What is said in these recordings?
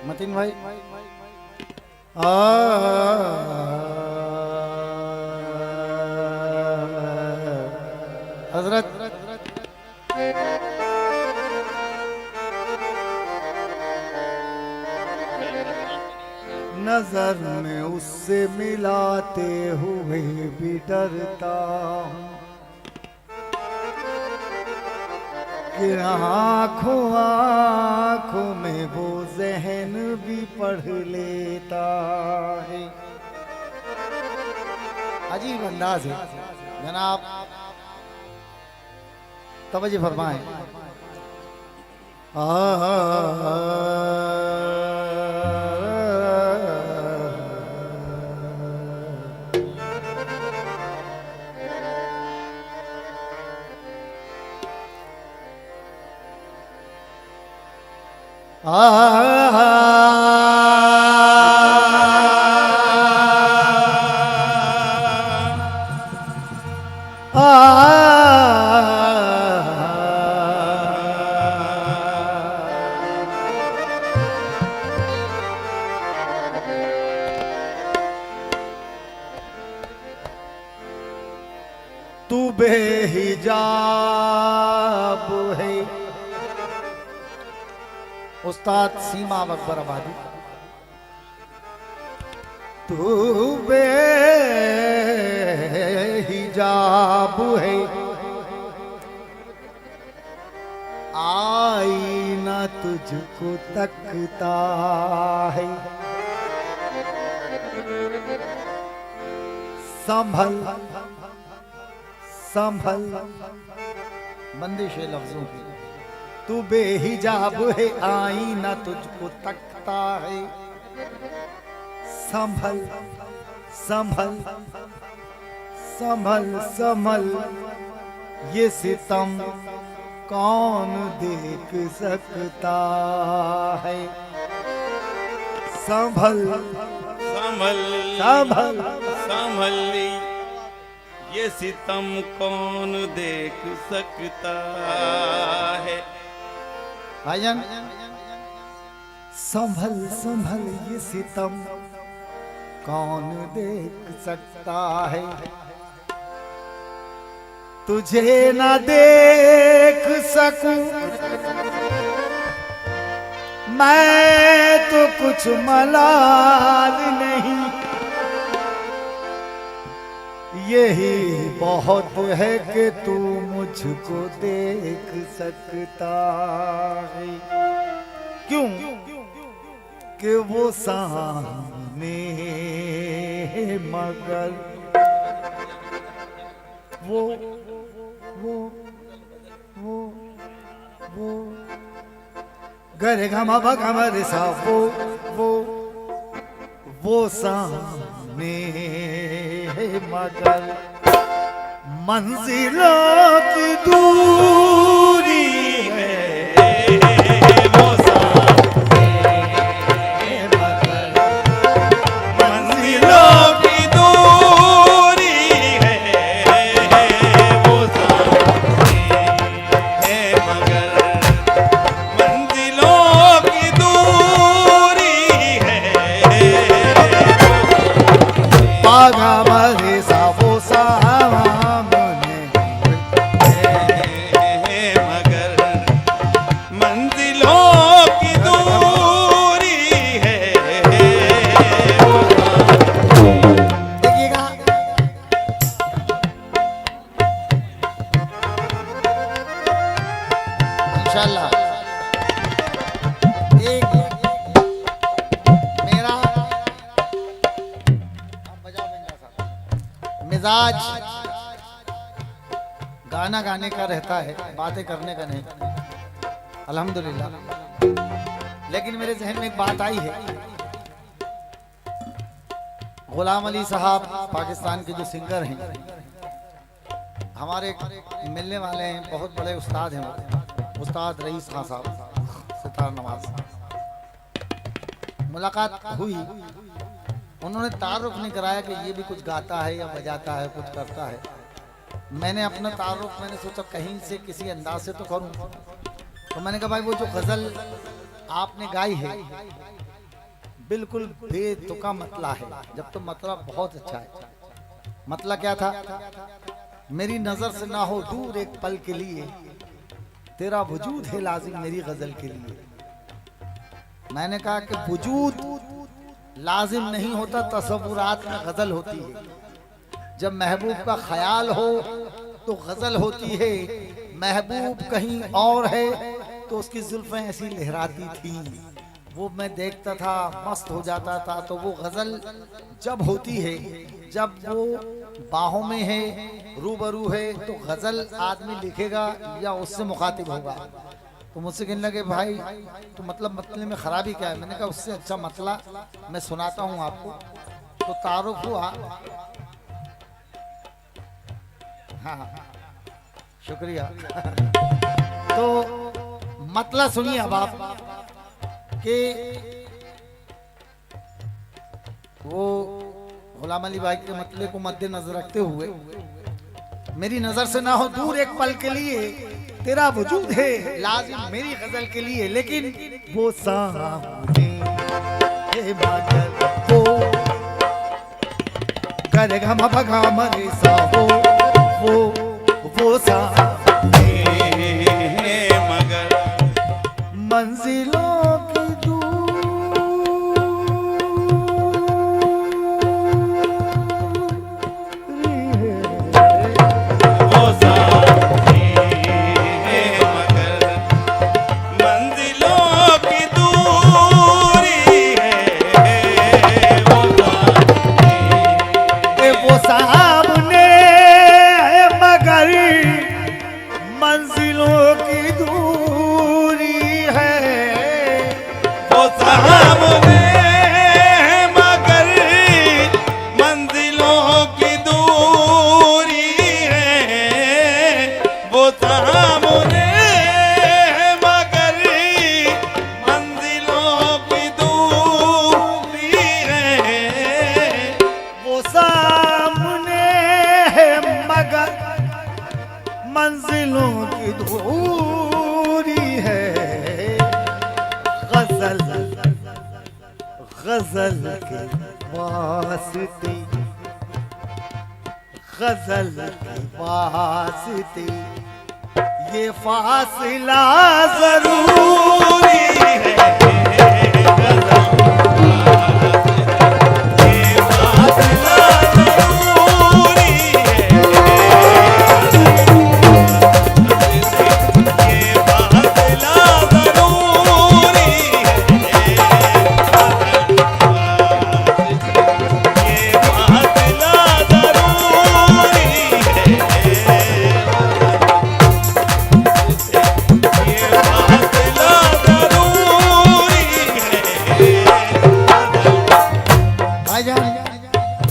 मतीन भाई हजरत नजर में उससे मिलाते हुए भी डरता हूँ कि आँखों आँखों में वो जहन भी पढ़ लेता है। अजीब अंदाज है जनाब, तवज्जो फरमाएं। तू बेहिजाब है। उस्ताद सीमा अकबर आबादी। तू बेहिजाब है, आईना तुझको तकता है। संभल संभल बंदिश है लफ्जों की। तू बेहिजाब है, आईना तुझको तकता है। संभल संभल संभल संभल, ये सितम कौन देख सकता है। संभल संभल संभल संभल, ये सितम कौन देख सकता है। भाईजान संभल संभल, ये सितम कौन देख सकता है। तुझे ना देख सकूं मैं तो कुछ मलाल नहीं, यही बहुत है कि तू मुझको देख सकता है। क्यों कि वो सामने मगर वो गरे गमा बगमर सा वो सामने मगर मंजिलों की दूरी है। वो सामने मगर मंजिलों की दूरी है। वो सामने है मगर मंजिलों की दूरी है। पागा मरे सा वो सामने है मगर मंजिलों की दूरी है। देखिएगा इंशाल्लाह। एक मेरा मिजाज गाना गाने का रहता है, बातें करने का नहीं। अल्हम्दुलिल्लाह। लेकिन मेरे जहन में एक बात आई है। गुलाम अली साहब पाकिस्तान के जो सिंगर हैं, हमारे मिलने वाले हैं, बहुत बड़े उस्ताद हैं वो, उस्ताद रईस खान साहब सितार नवाज। मुलाकात हुई, उन्होंने तारुफ नहीं कराया कि ये भी कुछ गाता है या बजाता है, कुछ करता है। मैंने अपना तारुफ मैंने सोचा कहीं से किसी अंदाज से तो करूं। तो मैंने कहा भाई वो जो गजल आपने गाई है बिल्कुल बेतुका मतला है, जब तो मतला बहुत अच्छा है। मतला क्या था? मेरी नजर से ना हो दूर एक पल के लिए, तेरा वजूद है लाजिम मेरी गजल के लिए। मैंने कहा कि वजूद लाजिम नहीं होता, तसव्वुरात में गजल होती है। जब महबूब का ख्याल हो तो गजल होती है, महबूब कहीं और है तो उसकी जुल्फें ऐसी लहराती थी, वो मैं देखता था, मस्त हो जाता था। तो वो गजल जब होती है, जब वो बाहों में है, रूबरू है, तो गजल आदमी लिखेगा या उससे मुखातिब होगा। तो मुझसे कहने लगे भाई तो मतलब मतले में खराबी क्या है? मैंने कहा उससे अच्छा मतला मैं सुनाता हूँ आपको। तो तारुफ हुआ। हाँ शुक्रिया। तो मतला सुनिए अब आप कि वो गुलाम अली भाई के मतले को मद्देनजर रखते हुए, मेरी नजर से ना हो दूर एक पल के लिए, तेरा वजूद है लाजिम मेरी गजल के लिए। लेकिन वो सामने है मगर वो करेगा मभगा मरे सा वो सामने है मगर मंजिलों की वो साथी है मगर मंजिलों की दूरी है। वो साथी वो सामने है मगर मंजिलों की दूरी है। वो सामने है मगर मंजिलों की दूरी है। वो सामने है मगर मंजिलों की दूरी है। वो सामने है मगर मंजिलों की दूरी है। गजल गजल के वास्ते, गजल के वास्ते ये फासला जरूरी है।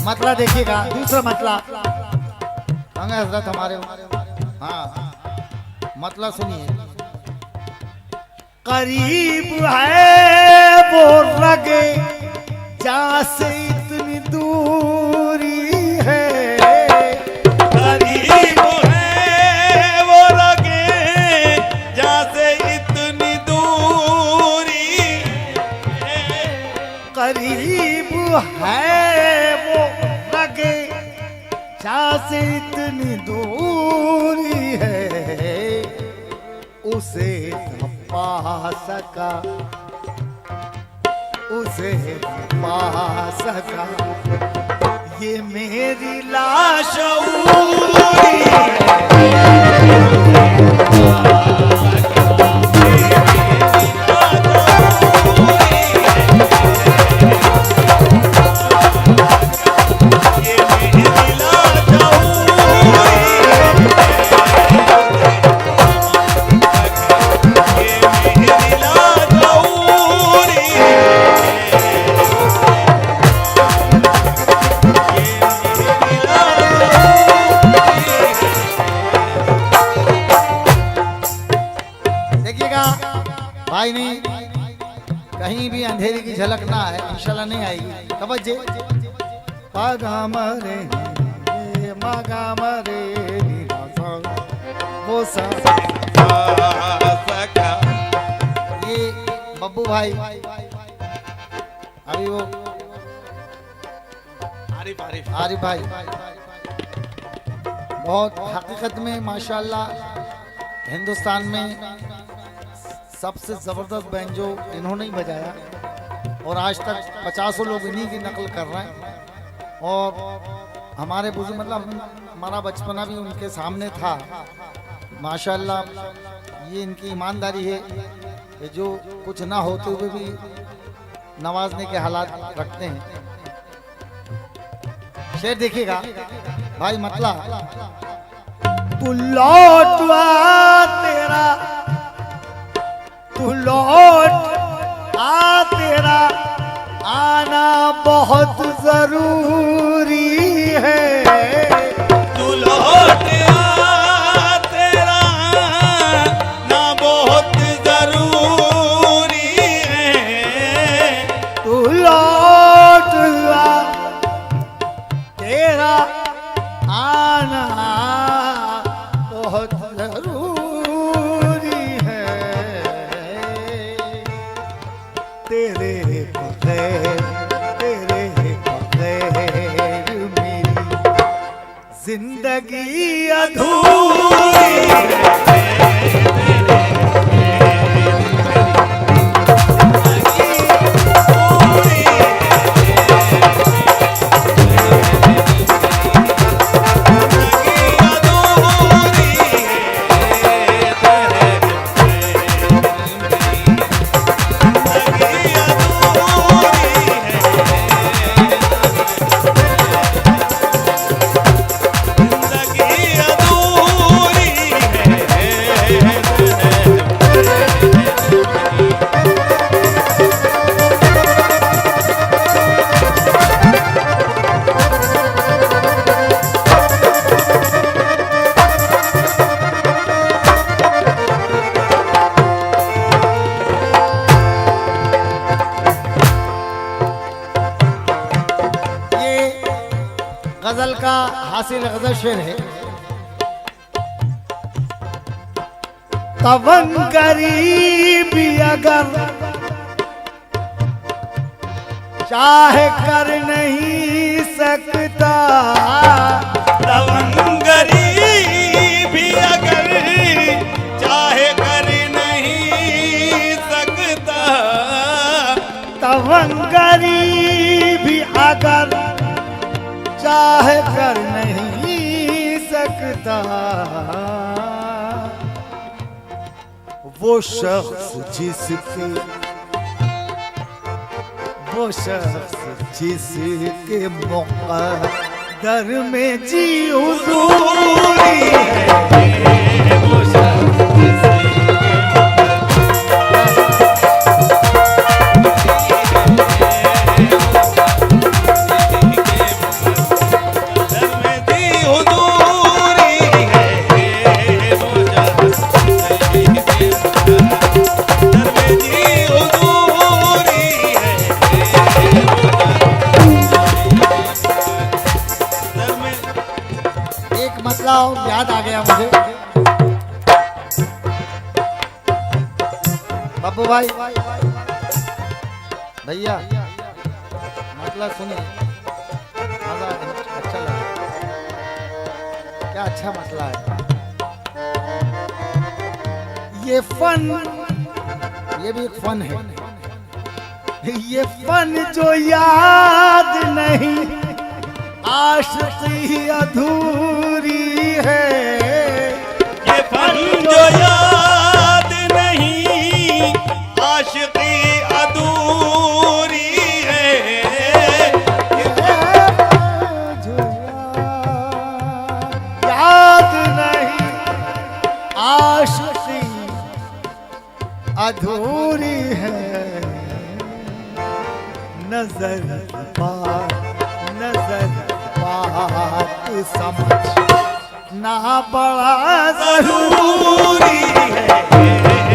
मतला देखिएगा, दूसरा मतला मंगे हजरत हमारे। हाँ मतला सुनिए। करीब है वो रगे जहाँ से इतनी दूरी है। करीब है वो लगे जहाँ से इतनी दूरी है। करीब है वो रगे जहाँ से इतनी दूरी है। उसे न पा सका, उसे न पा सका, ये मेरी लाशऊरी है। भाई नहीं कहीं भी अंधेरे की झलक ना है, इंशाल्लाह नहीं आएगी। तवज्जो पागा मरे मागा मरे वो सा सका ये बब्बू भाई अभी वो आरिफ भाई बहुत हकीकत में माशाल्लाह हिंदुस्तान में सबसे जबरदस्त बैंजो इन्होंने ही बजाया और आज तक 50 लोग इन्हीं की नकल कर रहे हैं। और हमारे बुजुर्ग मतलब हमारा बचपना भी उनके सामने था माशाल्लाह। ये इनकी ईमानदारी है कि जो कुछ ना होते हुए भी नवाजने के हालात रखते हैं। शेर देखिएगा भाई मतला। तू लौट आ तेरा, तू लौट आ तेरा आना बहुत जरूरी है। तू लौट आ तेरा ना बहुत जरूरी है। तू लौट आ तेरा आना बहुत जरूरी है। तेरे बगैर मेरी जिंदगी अधूरी गजल का हासिल गजल शेर है। तवन गरीबी अगर चाहे कर नहीं सकता, तवन गरीबी अगर चाहे कर नहीं सकता। तवन गरीबी अगर चाहे कर नहीं सकता। वो शख्स जिसके मुक़द्दर में जी हुज़ूरी है। वो शख्स मतलब याद आ गया मुझे। बब्बू भाई भैया मतलब सुनिए, मजा अच्छा लगा। क्या अच्छा मसला है ये फन, ये भी एक फन है। ये फन जो याद नहीं आशिकी अधूरी है। ये फन जो याद नहीं आशिकी अधूरी है। ये जो याद नहीं आशिकी अधूरी है। नजर बात समझ ना बड़ा जरूरी है।